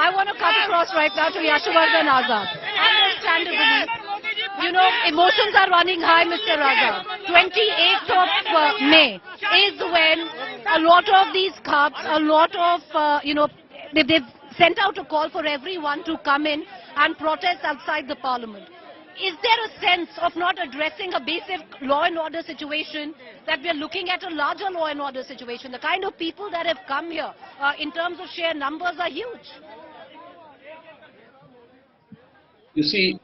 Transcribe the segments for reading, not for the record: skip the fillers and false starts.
I want to cut across right now to Yashovardhan Azad. Understandably, emotions are running high, Mr. Azad. 28th of May is when a lot of these clubs, a lot of, they've sent out a call for everyone to come in and protest outside the parliament. Is there a sense of not addressing a basic law and order situation, that we are looking at a larger law and order situation? The kind of people that have come here in terms of sheer numbers are huge. You see,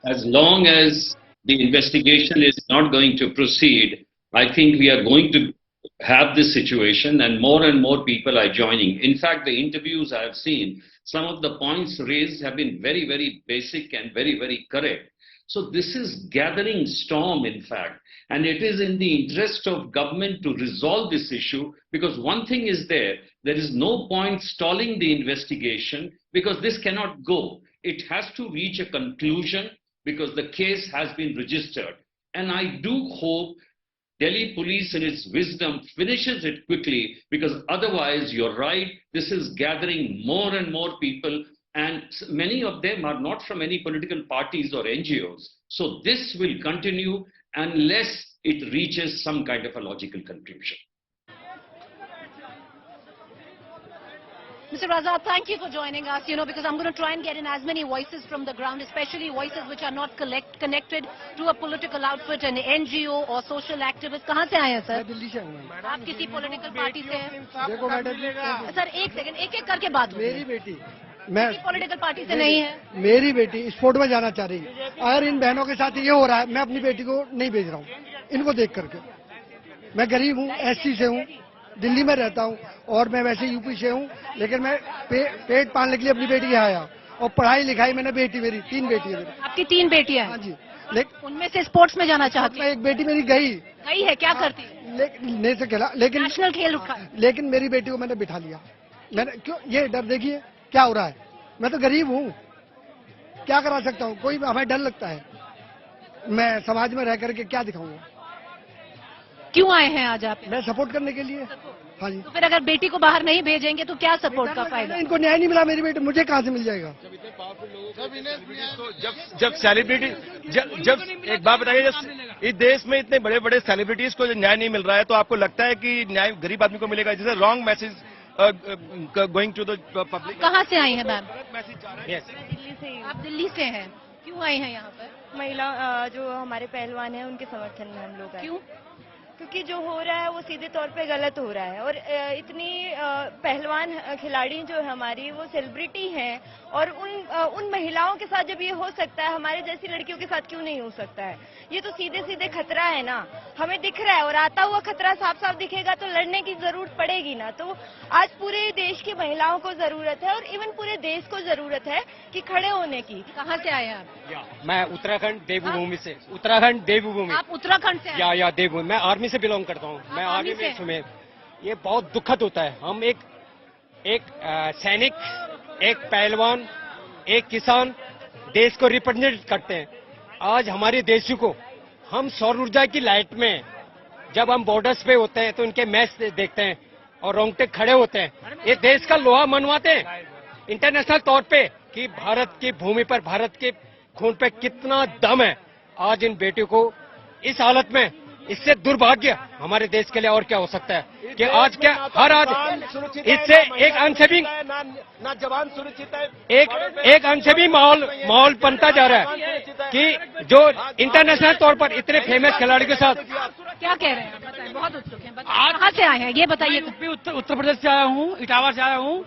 as long as the investigation is not going to proceed, I think we are going to have this situation, and more people are joining. In fact, the interviews I have seen, some of the points raised have been very, very basic and very, very correct. So this is gathering storm, in fact, and it is in the interest of government to resolve this issue, because one thing is there is no point stalling the investigation, because this cannot go. It has to reach a conclusion because the case has been registered. And I do hope Delhi police in its wisdom finishes it quickly, because otherwise, you're right, this is gathering more and more people, and many of them are not from any political parties or NGOs. So this will continue unless it reaches some kind of a logical conclusion. Mr. Azad, thank you for joining us, because I'm going to try and get in as many voices from the ground, especially voices which are not connected to a political outfit, an NGO or social activist. कहाँ से आए हैं sir? Delhi से हूँ। आप किसी political party से हैं? देखो मैडम, सर एक सेकंड, एक करके बात हो। मेरी बेटी, मैं पॉलिटिकल पार्टी से नहीं है। मेरी बेटी स्पोर्ट में जाना चाह रही है। अगर इन बहनों के साथ ये हो रहा है, मैं अपनी बेटी को नहीं भेज रहा हूँ, इनको देख करके। मैं गरीब हूँ, SC से हूँ, दिल्ली में रहता हूँ, और मैं वैसे यूपी से हूँ, लेकिन मैं पेट पालने के लिए अपनी बेटी यहाँ आया, और पढ़ाई लिखाई मैंने बेटी, मेरी 3 बेटी है। आपकी 3 बेटियां हैं? हाँ जी। लेकिन उनमें से स्पोर्ट्स में जाना चाहती है? एक बेटी मेरी गई है, क्या करती है? नहीं से खेला, लेकिन नेशनल खेल रखा है। लेकिन मेरी बेटी को मैंने बिठा लिया। मैंने क्यों? ये डर देखिए क्या हो रहा है। मैं तो गरीब हूँ, क्या करा सकता हूँ? कोई हमें डर लगता है, मैं समाज में रह करके क्या दिखाऊंगा? क्यों आए हैं आज आप? मैं सपोर्ट करने के लिए। हाँ जी। तो फिर अगर बेटी को बाहर नहीं भेजेंगे तो क्या सपोर्ट का फायदा? इनको न्याय नहीं मिला, मेरी बेटी मुझे कहाँ से मिल जाएगा? जब सेलिब्रिटी जब एक बात बताइए, जब इस देश में इतने बड़े बड़े सेलिब्रिटीज को न्याय नहीं मिल रहा है, तो आपको लगता है कि न्याय गरीब आदमी को मिलेगा? जैसे wrong message going to the public. कहाँ से आई है मैम? दिल्ली से। आप दिल्ली से हैं, क्यों आई हैं यहाँ पर? महिला जो हमारे पहलवान हैं उनके समर्थन में हम लोग आए। क्यों? क्योंकि जो हो रहा है वो सीधे तौर पे गलत हो रहा है, और इतनी पहलवान खिलाड़ी जो है हमारी, वो सेलिब्रिटी हैं, और उन महिलाओं के साथ जब ये हो सकता है, हमारे जैसी लड़कियों के साथ क्यों नहीं हो सकता है? ये तो सीधे सीधे खतरा है ना, हमें दिख रहा है, और आता हुआ खतरा साफ साफ दिखेगा तो लड़ने की जरूरत पड़ेगी ना। तो आज पूरे देश की महिलाओं को जरूरत है, और इवन पूरे देश को जरूरत है कि खड़े होने की। कहाँ से आए आप? मैं उत्तराखंड देवभूमि से। उत्तराखंड देवभूमि। आप उत्तराखंड से? या देवभूमि। मैं आर्मी से बिलोंग करता हूँ। मैं आर्मी में ये बहुत दुखद होता है। हम एक सैनिक, एक पहलवान, एक किसान देश को रिप्रेजेंट करते हैं। आज हमारे देश को हम सौर ऊर्जा की लाइट में जब हम बॉर्डर्स पे होते हैं तो इनके मैच देखते हैं और रोंगटे खड़े होते हैं। ये देश का लोहा मनवाते हैं इंटरनेशनल तौर पे कि भारत की भूमि पर, भारत के खून पे कितना दम है। आज इन बेटियों को इस हालत में, इससे दुर्भाग्य हमारे देश के लिए और क्या हो सकता है कि आज क्या हर आज इससे एक अनसेविंग ना जवान सुरक्षित है, एक अनसेविंग माहौल बनता जा रहा है कि जो इंटरनेशनल तौर पर इतने फेमस खिलाड़ी के साथ। क्या कह रहे हैं? बताइए, बहुत उत्सुक हैं। कहाँ से आए हैं ये बताइए। उत्तर प्रदेश से आया हूँ, इटावा से आया हूँ।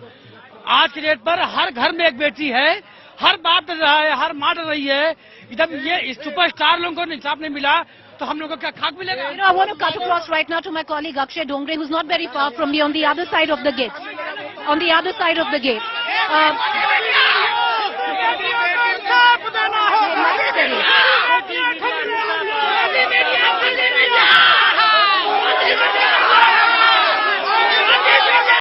आज के डेट पर हर घर में एक बेटी है, हर बाप डर रहा है, हर माँ डर रही है। जब ये सुपरस्टार लोगों को इंसाफ नहीं मिला तो हम लोगों को क्या खाक मिलेगा? I want to cut across right now to my colleague Akshay Dongre, who's not very far from me, on the other side of the gate.